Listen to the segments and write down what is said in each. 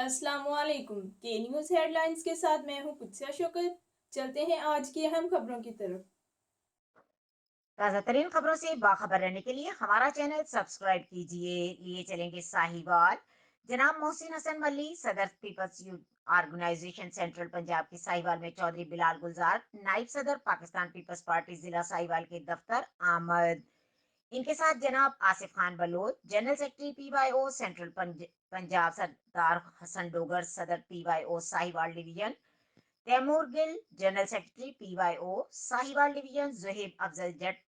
अस्सलाम वालेकुम। के न्यूज़ हेडलाइंस के साथ मैं हूं पुत्सिया शौकत। चलते हैं आज की अहम खबरों की तरफ। ताज़ा तरीन खबरों से बाखबर रहने के लिए हमारा चैनल सब्सक्राइब कीजिए। लिए चलेंगे साहिवाल। जनाब मोहसिन हसन मल्ली, सदर peoples youth organisation central Punjab के साहिवाल में चौधरी बिलाल गुलजार, नायब सदर पाकिस्तान पीपल्स पार्टी जिला साहिवाल के दफ्तर आमद। इनके साथ जनाब Asif Khan Baloch, general secretary PYO central Punjab, Sardar Hasan Dogar, सदर PYO Sahiwal division, Taimur Gill, general secretary PYO Sahiwal division, Zuhaib Afzal Jatt,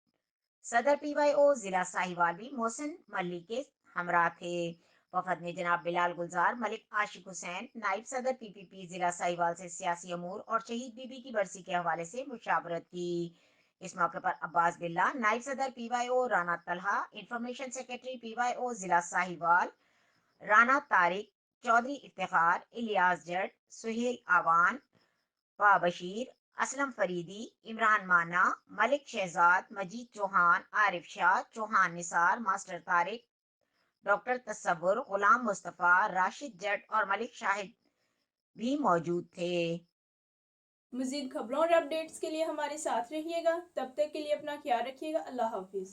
सदर पीवाईओ जिला साहिवाल भी मोहसिन मल्ली के हमरा थे। वफद ने जनाब बिलाल गुलजार, मलिक आशिक हुसैन, नायब सदर पीपीपी जिला साहिवाल से सियासी अमूर और शहीद बीबी की बरसी के हवाले से मुशावरत की। इस मौके पर अब्बास बिल्ला, नायब सदर पीवाईओ राना तलहा, इंफॉर्मेशन सेक्रेटरी पीवाईओ जिला साहिवाल राना तारिक, चौधरी इफ्तिखार, इलियास जट, सुहेल आवान, पा बशीर, असलम फरीदी, इमरान माना, मलिक शहजाद, मजीद चौहान, आरिफ शाह, चौहान निसार, मास्टर तारिक, डॉक्टर तस्वुर, गुलाम मुस्तफ़ा, राशिद जट और मलिक शाहिद भी मौजूद थे। मजीद खबरों और अपडेट्स के लिए हमारे साथ रहिएगा। तब तक के लिए अपना ख्याल रखिएगा। अल्लाह हाफिज़।